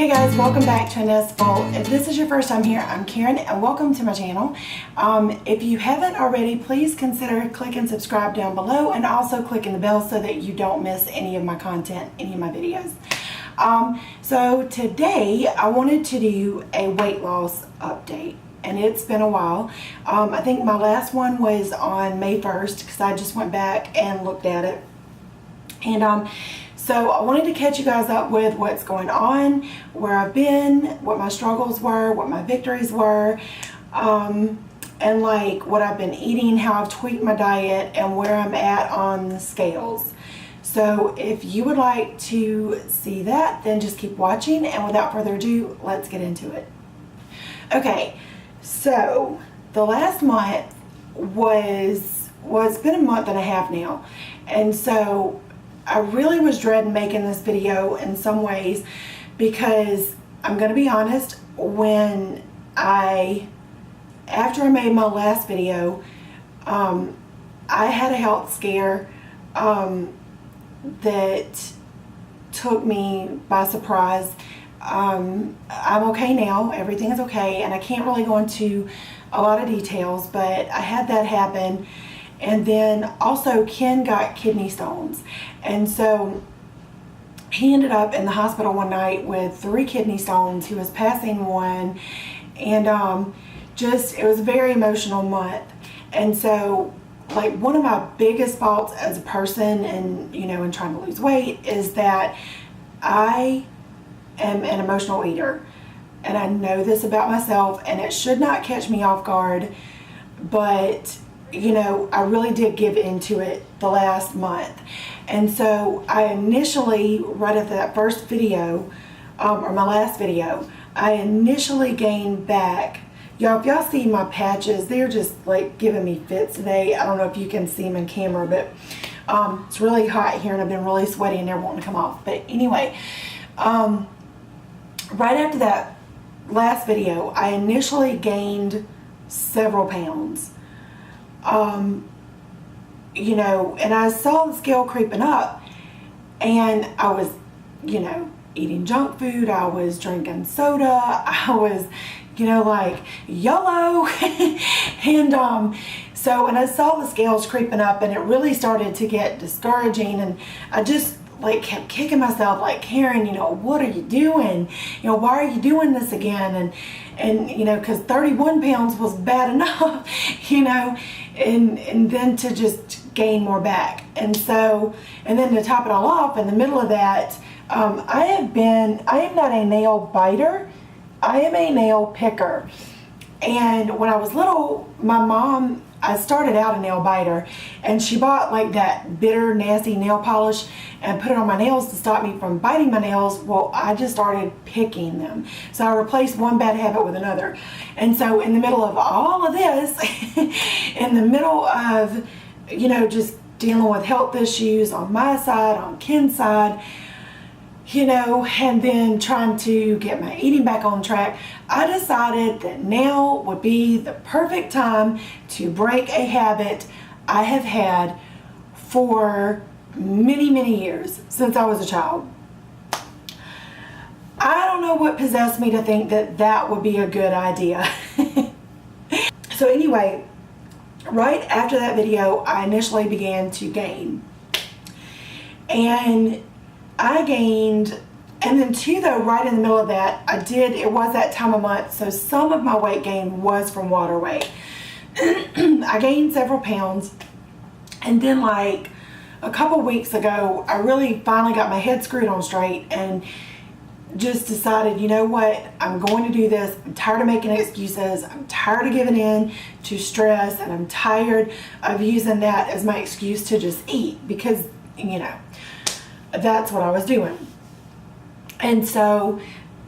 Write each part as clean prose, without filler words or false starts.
Hey guys, welcome back to Annette's Vault. If this is your first time here, I'm Karen and welcome to my channel. If you haven't already, please consider clicking subscribe down below and also clicking the bell so that you don't miss any of my content, any of my videos. So today I wanted to do a weight loss update, and it's been a while. I think my last one was on May 1st because I just went back and looked at it. And so I wanted to catch you guys up with what's going on, where I've been, what my struggles were, what my victories were, and like what I've been eating, how I've tweaked my diet, and where I'm at on the scales. So if you would like to see that, then just keep watching, and without further ado, let's get into it. Okay, so the last month it's been a month and a half now, and so I really was dreading making this video in some ways because I'm going to be honest, after I made my last video, I had a health scare that took me by surprise. I'm okay now, everything is okay, and I can't really go into a lot of details, but I had that happen. And then also Ken got kidney stones, and so he ended up in the hospital one night with 3 kidney stones. He was passing one, and it was a very emotional month. And so like one of my biggest faults as a person and in trying to lose weight is that I am an emotional eater, and I know this about myself, and it should not catch me off guard, but I really did give into it the last month. And so I initially, right after that first video, or my last video, I initially gained back. Y'all, if y'all see my patches, they're just like giving me fits today. I don't know if you can see them in camera, but it's really hot here and I've been really sweaty and they're wanting to come off. But anyway, right after that last video, I initially gained several pounds. And I saw the scale creeping up, and I was, eating junk food, I was drinking soda, I was, like YOLO, and and I saw the scales creeping up, and it really started to get discouraging, and I just like kept kicking myself like, Karen, what are you doing? Why are you doing this again? And because 31 pounds was bad enough, and then to just gain more back. And then to top it all off, in the middle of that, I am not a nail biter, I am a nail picker. And when I was little, my mom, I started out a nail biter, and she bought like that bitter, nasty nail polish and put it on my nails to stop me from biting my nails. Well, I just started picking them. So I replaced one bad habit with another. And so in the middle of all of this, in the middle of, just dealing with health issues on my side, on Ken's side, and then trying to get my eating back on track, I decided that now would be the perfect time to break a habit I have had for many, many years, since I was a child. I don't know what possessed me to think that that would be a good idea. So anyway, right after that video, I initially began to gain. And I gained, and then too though, right in the middle of that, it was that time of month, so some of my weight gain was from water weight. I gained several pounds, and then like a couple weeks ago, I really finally got my head screwed on straight and just decided, you know what, I'm going to do this. I'm tired of making excuses. I'm tired of giving in to stress, and I'm tired of using that as my excuse to just eat because, that's what I was doing. And so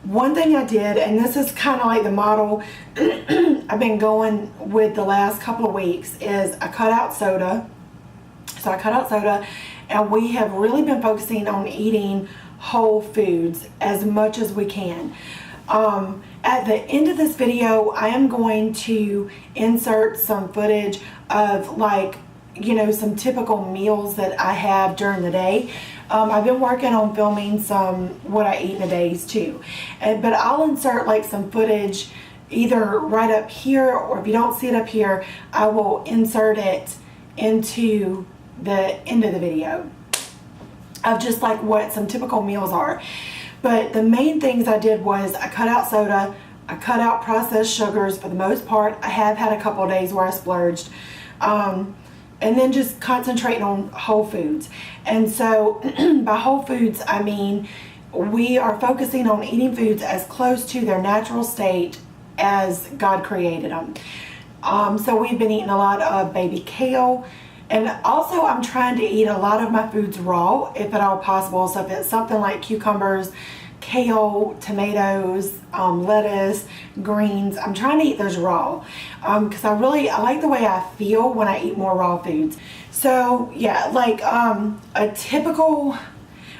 one thing I did, and this is kind of like the model I've been going with the last couple of weeks, is I cut out soda. So I cut out soda, and we have really been focusing on eating whole foods as much as we can. At the end of this video, I am going to insert some footage of like, some typical meals that I have during the day. I've been working on filming some what I eat in a days too, but I'll insert like some footage either right up here, or if you don't see it up here, I will insert it into the end of the video of just like what some typical meals are. But the main things I did was I cut out soda, I cut out processed sugars for the most part. I have had a couple of days where I splurged. And then just concentrating on whole foods. And so by whole foods, I mean we are focusing on eating foods as close to their natural state as God created them. So we've been eating a lot of baby kale, and also I'm trying to eat a lot of my foods raw if at all possible. So if it's something like cucumbers, kale, tomatoes, lettuce, greens, I'm trying to eat those raw because I like the way I feel when I eat more raw foods. So yeah, like a typical,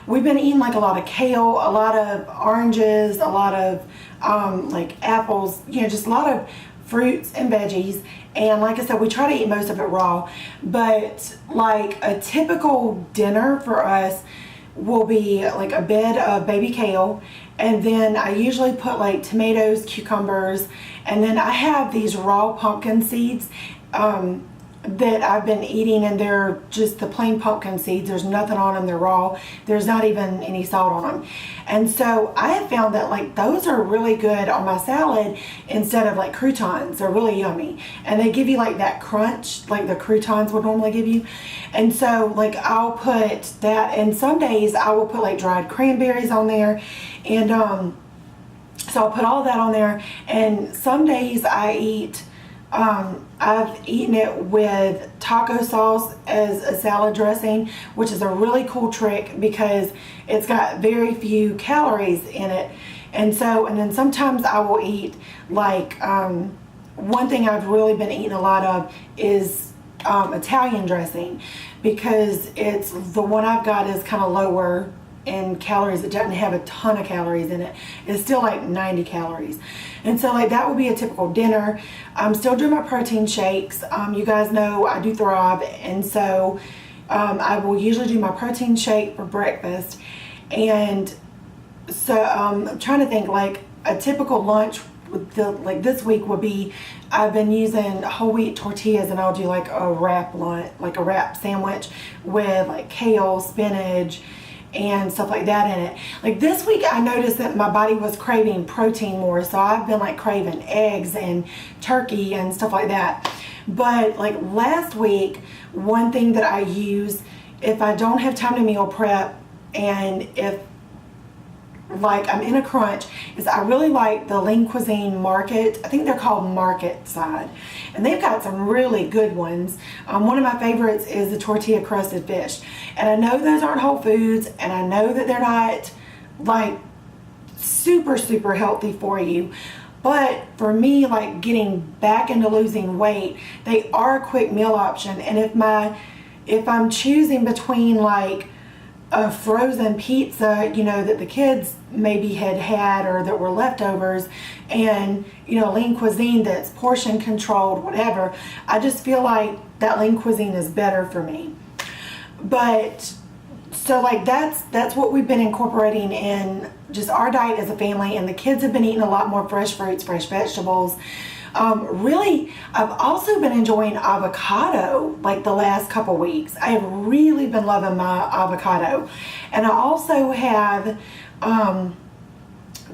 we've been eating like a lot of kale, a lot of oranges, a lot of like apples, you know, just a lot of fruits and veggies. And like I said, we try to eat most of it raw, but like a typical dinner for us will be like a bed of baby kale, and then I usually put like tomatoes, cucumbers, and then I have these raw pumpkin seeds that I've been eating, and they're just the plain pumpkin seeds. There's nothing on them, they're raw. There's not even any salt on them. And so I have found that like those are really good on my salad instead of like croutons. They're really yummy, and they give you like that crunch like the croutons would normally give you. And so like I'll put that, and some days I will put like dried cranberries on there, and so I'll put all that on there. And some days I eat I've eaten it with taco sauce as a salad dressing, which is a really cool trick because it's got very few calories in it. And then sometimes I will eat like, one thing I've really been eating a lot of is Italian dressing, because it's the one I've got is kind of lower in calories. It doesn't have a ton of calories in it. It's still like 90 calories. And so like that would be a typical dinner. I'm still doing my protein shakes. You guys know I do Thrive, and so I will usually do my protein shake for breakfast. And so I'm trying to think like a typical lunch with like this week would be, I've been using whole wheat tortillas, and I'll do like a wrap lunch, like a wrap sandwich with like kale, spinach, and stuff like that in it. Like this week I noticed that my body was craving protein more, so I've been like craving eggs and turkey and stuff like that. But like last week, one thing that I use if I don't have time to meal prep, and if like I'm in a crunch, is I really like the Lean Cuisine Market. I think they're called Market Side, and they've got some really good ones. One of my favorites is the tortilla crusted fish, and I know those aren't whole foods, and I know that they're not like super healthy for you, but for me, like getting back into losing weight, they are a quick meal option. And if I'm choosing between like a frozen pizza, you know, that the kids maybe had or that were leftovers, and you know, Lean Cuisine that's portion controlled, whatever, I just feel like that Lean Cuisine is better for me. But so like that's what we've been incorporating in just our diet as a family, and the kids have been eating a lot more fresh fruits, fresh vegetables. Really, I've also been enjoying avocado like the last couple weeks. I have really been loving my avocado. And I also have,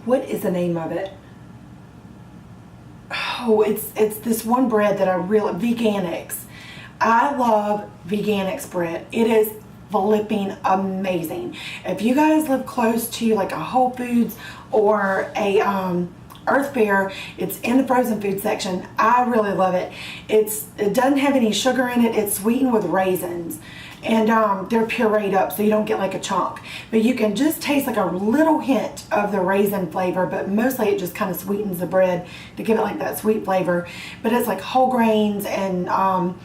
what is the name of it? Oh, it's this one bread that I really, Veganix. I love Veganix bread. It is flipping amazing. If you guys live close to like a Whole Foods or a, Earth Fare, it's in the frozen food section. I really love it. It doesn't have any sugar in it. It's sweetened with raisins, and they're pureed up so you don't get like a chunk, but you can just taste like a little hint of the raisin flavor, but mostly it just kind of sweetens the bread to give it like that sweet flavor. But it's like whole grains and all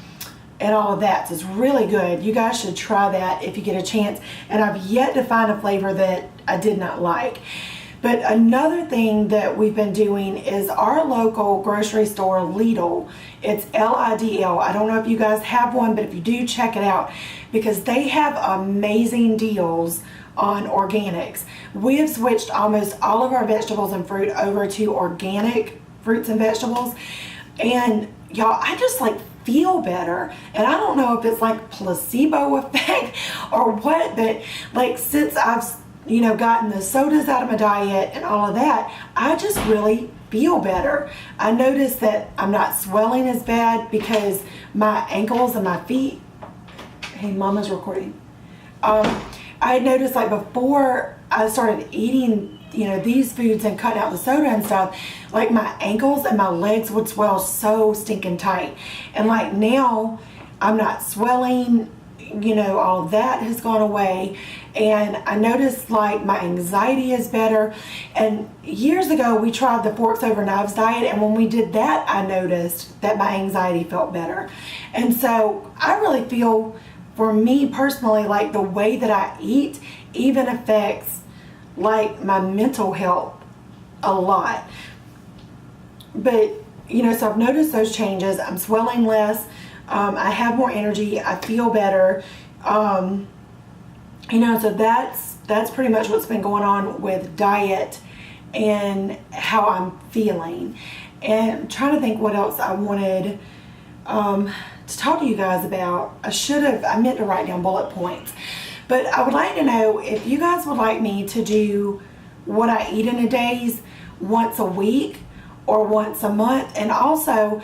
of that, so it's really good. You guys should try that if you get a chance, and I've yet to find a flavor that I did not like. But another thing that we've been doing is our local grocery store, Lidl. It's Lidl. I don't know if you guys have one, but if you do, check it out. because they have amazing deals on organics. We have switched almost all of our vegetables and fruit over to organic fruits and vegetables, and y'all, I just like feel better. And I don't know if it's like placebo effect or what, but like since I've gotten the sodas out of my diet and all of that, I just really feel better. I noticed that I'm not swelling as bad because my ankles and my feet, hey, Mama's recording. I had noticed like before I started eating, these foods and cutting out the soda and stuff, like my ankles and my legs would swell so stinking tight. And like now I'm not swelling, all of that has gone away. And I noticed like my anxiety is better. And years ago we tried the forks over knives diet, and when we did that, I noticed that my anxiety felt better. And so I really feel, for me personally, like the way that I eat even affects like my mental health a lot. But so I've noticed those changes. I'm swelling less. I have more energy. I feel better. So that's pretty much what's been going on with diet and how I'm feeling. And I'm trying to think what else I wanted to talk to you guys about. I meant to write down bullet points. But I would like to know if you guys would like me to do what I eat in a day's once a week or once a month. And also,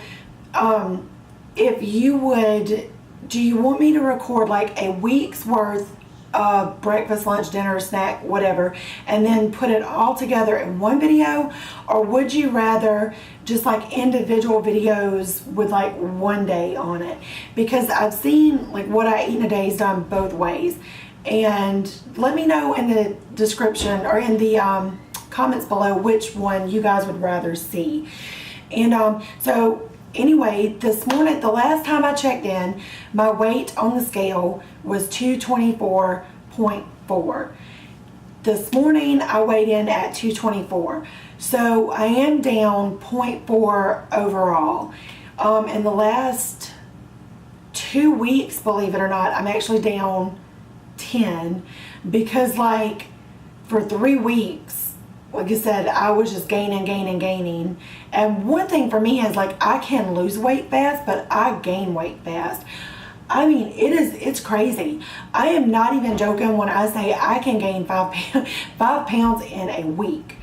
if you would, do you want me to record like a week's worth of breakfast, lunch, dinner, snack, whatever, and then put it all together in one video? Or would you rather just like individual videos with like one day on it? Because I've seen like what I eat in a day is done both ways. And let me know in the description or in the comments below which one you guys would rather see. And so anyway, this morning, the last time I checked in, my weight on the scale was 224.4. This morning I weighed in at 224. So I am down 0.4 overall. In the last 2 weeks, believe it or not, I'm actually down 10, because like for 3 weeks, like I said, I was just gaining. And one thing for me is like I can lose weight fast, but I gain weight fast. I mean, it's crazy. I am not even joking when I say I can gain 5 pounds in a week.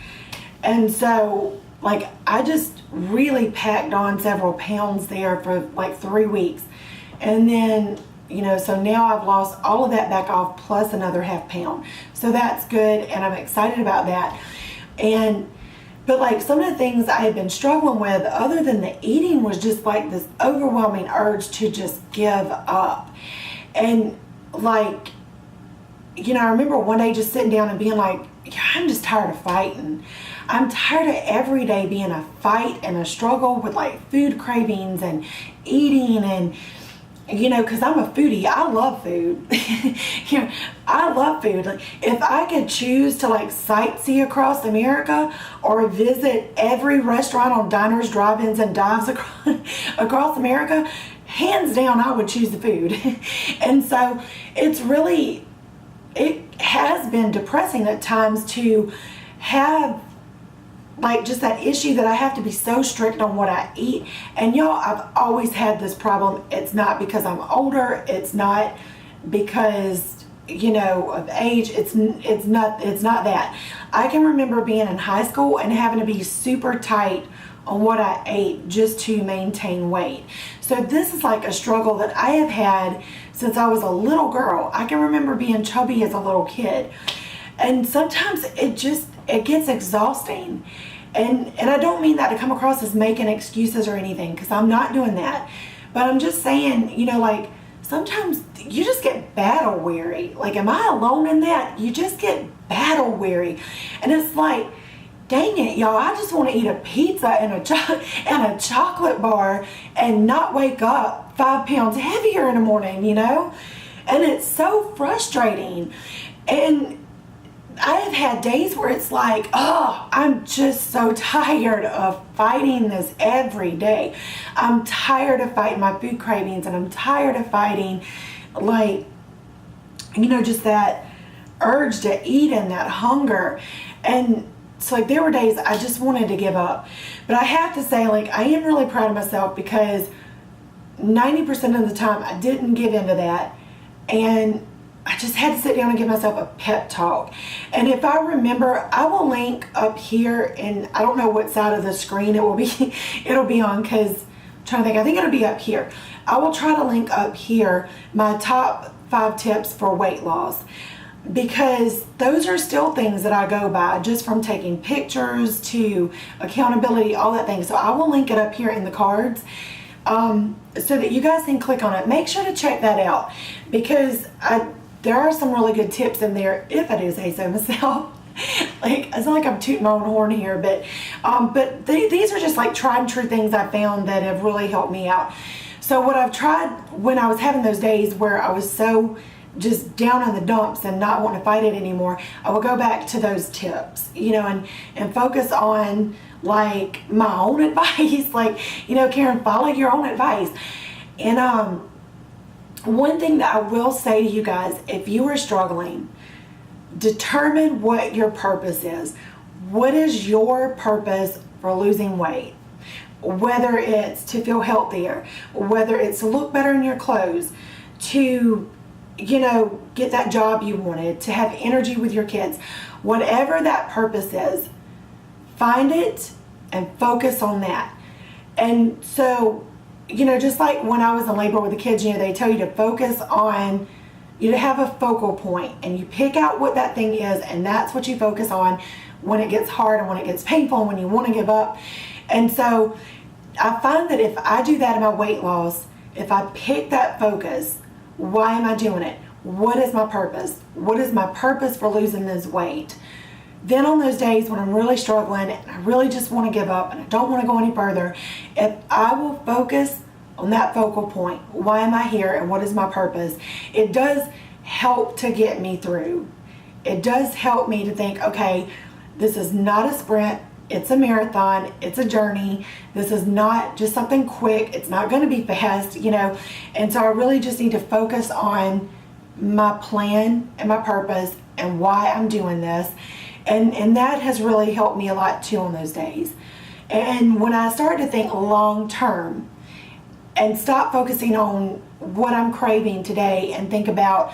And so like I just really packed on several pounds there for like 3 weeks. And then so now I've lost all of that back off plus another ½ pound. So that's good, and I'm excited about that. But like some of the things I had been struggling with other than the eating was just like this overwhelming urge to just give up. And like, I remember one day just sitting down and being like, I'm just tired of fighting. I'm tired of every day being a fight and a struggle with like food cravings and eating, and because I'm a foodie, I love food. I love food. Like, if I could choose to like sightsee across America or visit every restaurant on diners, drive-ins, and dives across America, hands down, I would choose the food. And so it has been depressing at times to have like just that issue that I have to be so strict on what I eat. And y'all, I've always had this problem. It's not because I'm older. It's not because, of age. It's not that. I can remember being in high school and having to be super tight on what I ate just to maintain weight. So this is like a struggle that I have had since I was a little girl. I can remember being chubby as a little kid. And sometimes it gets exhausting. And I don't mean that to come across as making excuses or anything, because I'm not doing that. But I'm just saying, like sometimes you just get battle weary. Like, am I alone in that? You just get battle weary. And it's like, dang it, y'all, I just want to eat a pizza and a chocolate bar and not wake up 5 pounds heavier in the morning, And it's so frustrating. And I have had days where it's like, oh, I'm just so tired of fighting this every day. I'm tired of fighting my food cravings, and I'm tired of fighting like just that urge to eat and that hunger. And so like there were days I just wanted to give up. But I have to say, like, I am really proud of myself because 90% of the time I didn't give into that, and I just had to sit down and give myself a pep talk. And if I remember, I will link up here, and I don't know what side of the screen it'll be on, because I'm trying to think, I think it'll be up here. I will try to link up here my top 5 tips for weight loss, because those are still things that I go by, just from taking pictures to accountability, all that thing. So I will link it up here in the cards, so that you guys can click on it. Make sure to check that out, because there are some really good tips in there, if I do say so myself. Like, it's not like I'm tooting my own horn here, but these are just like tried and true things I found that have really helped me out. So what I've tried when I was having those days where I was so just down in the dumps and not wanting to fight it anymore, I will go back to those tips, and focus on like my own advice. Like, Karen, follow your own advice. And one thing that I will say to you guys, if you are struggling, determine what your purpose is. What is your purpose for losing weight? Whether it's to feel healthier, whether it's to look better in your clothes, to get that job you wanted, to have energy with your kids, whatever that purpose is, find it and focus on that. And so, just like when I was in labor with the kids, they tell you to focus on, to have a focal point, and you pick out what that thing is, and that's what you focus on when it gets hard and when it gets painful and when you want to give up. And so I find that if I do that in my weight loss, if I pick that focus, why am I doing it? What is my purpose? What is my purpose for losing this weight? Then on those days when I'm really struggling and I really just want to give up and I don't want to go any further, if I will focus on that focal point, why am I here and what is my purpose, it does help to get me through. It does help me to think, okay, this is not a sprint, it's a marathon, it's a journey. This is not just something quick, it's not going to be fast, And so I really just need to focus on my plan and my purpose and why I'm doing this. And that has really helped me a lot too on those days. And when I started to think long term and stop focusing on what I'm craving today and think about,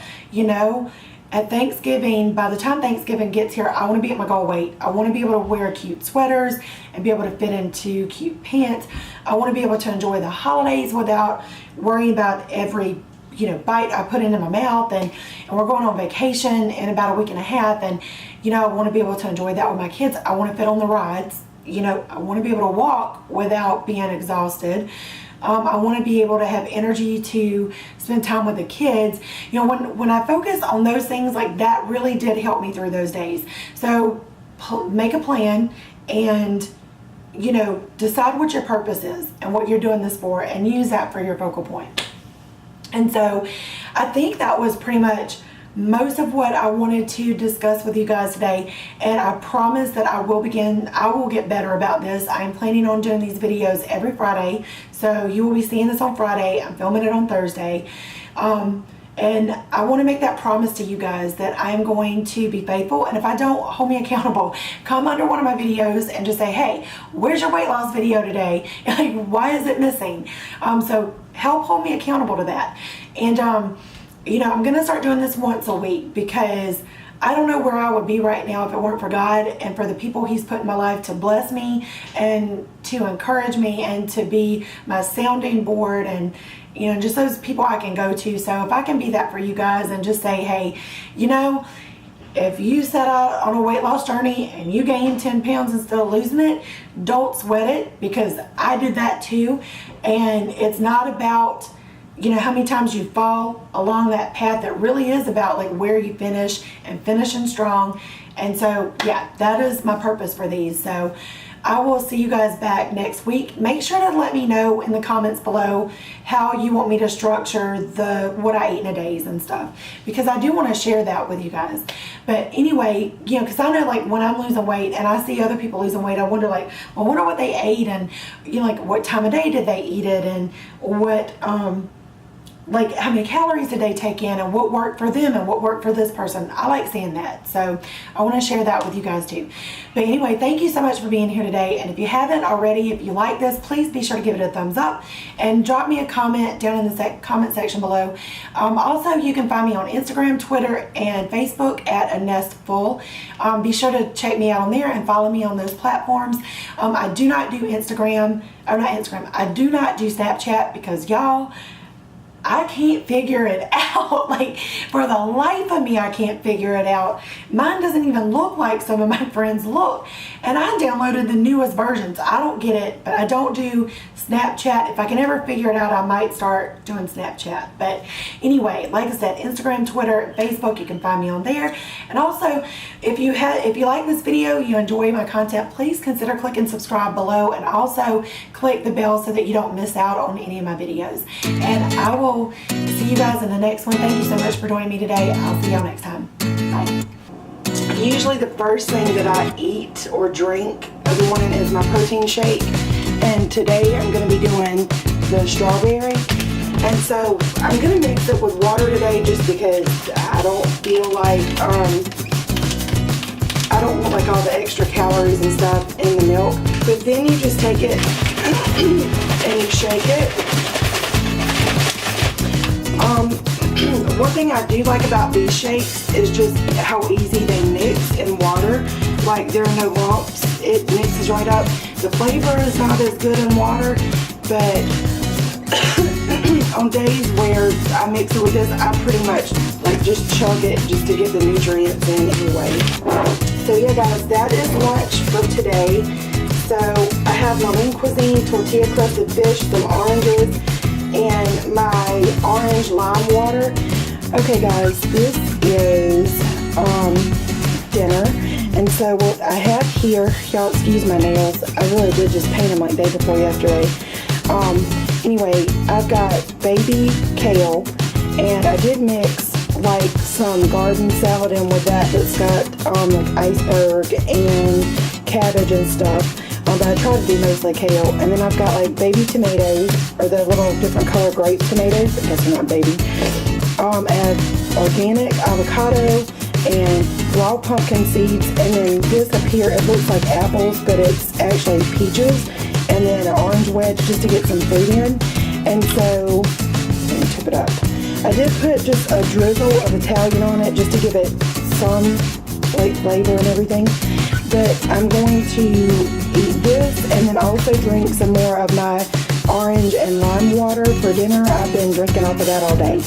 at Thanksgiving, by the time Thanksgiving gets here, I want to be at my goal weight. I want to be able to wear cute sweaters and be able to fit into cute pants. I want to be able to enjoy the holidays without worrying about every bite I put into my mouth, and we're going on vacation in about a week and a half, and I want to be able to enjoy that with my kids. I want to fit on the rides. I want to be able to walk without being exhausted. I want to be able to have energy to spend time with the kids. When I focus on those things, like that really did help me through those days. So make a plan and decide what your purpose is and what you're doing this for, and use that for your focal point. And so I think that was pretty much most of what I wanted to discuss with you guys today, and I promise that I will get better about this. I am planning on doing these videos every Friday, so you will be seeing this on Friday. I'm filming it on Thursday, and I want to make that promise to you guys that I am going to be faithful, and if I don't, hold me accountable. Come under one of my videos and just say, hey, where's your weight loss video today? Like, why is it missing? So help hold me accountable to that. And I'm going to start doing this once a week, because I don't know where I would be right now if it weren't for God and for the people He's put in my life to bless me and to encourage me and to be my sounding board, and just those people I can go to. So if I can be that for you guys and just say, hey, if you set out on a weight loss journey and you gain 10 pounds instead of losing it, don't sweat it, because I did that too. And it's not about how many times you fall along that path. That really is about like where you finish and finishing strong. And so yeah, that is my purpose for these. So I will see you guys back next week. Make sure to let me know in the comments below how you want me to structure what I eat in a days and stuff, because I do want to share that with you guys. But anyway, because I know like when I'm losing weight and I see other people losing weight, I wonder what they ate, and like what time of day did they eat it, and like how many calories did they take in and what worked for them and what worked for this person. I like seeing that, so I want to share that with you guys too. But anyway, thank you so much for being here today, and if you haven't already, if you like this, please be sure to give it a thumbs up and drop me a comment down in the comment section below. Also, you can find me on Instagram, Twitter, and Facebook at A Nest Full. Be sure to check me out on there and follow me on those platforms. I do not do Instagram, or not Instagram, I do not do Snapchat because y'all, I can't figure it out. Like, for the life of me, I can't figure it out. Mine doesn't even look like some of my friends look. And I downloaded the newest versions. I don't get it, but I don't do Snapchat. If I can ever figure it out, I might start doing Snapchat. But anyway, like I said, Instagram, Twitter, Facebook, you can find me on there. And also, if you like this video, you enjoy my content, please consider clicking subscribe below, and also click the bell so that you don't miss out on any of my videos. And I will see you guys in the next one. Thank you so much for joining me today. I'll see y'all next time. Bye. Usually the first thing that I eat or drink every morning is my protein shake. And today I'm going to be doing the strawberry. And so I'm going to mix it with water today just because I don't feel like, I don't want like all the extra calories and stuff in the milk. But then you just take it and you shake it. One thing I do like about these shakes is just how easy they mix in water. Like, there are no lumps. It mixes right up. The flavor is not as good in water, but on days where I mix it with this, I pretty much like just chug it just to get the nutrients in anyway. So yeah guys, that is lunch for today. So I have my lean cuisine, tortilla crusted fish, some oranges, and my orange lime water. Okay guys, this is dinner, and so what I have here, y'all excuse my nails, I really did just paint them like day before yesterday. Anyway, I've got baby kale, and I did mix like some garden salad in with that that's got like iceberg and cabbage and stuff. But I try to do mostly kale. And then I've got like baby tomatoes, or the little different color grape tomatoes, I guess they're not baby. I have organic avocado and raw pumpkin seeds, and then this up here, it looks like apples, but it's actually peaches, and then an orange wedge just to get some fruit in. And so, let me tip it up. I did put just a drizzle of Italian on it just to give it some like flavor and everything. But I'm going to eat this and then also drink some more of my orange and lime water for dinner. I've been drinking off of that all day.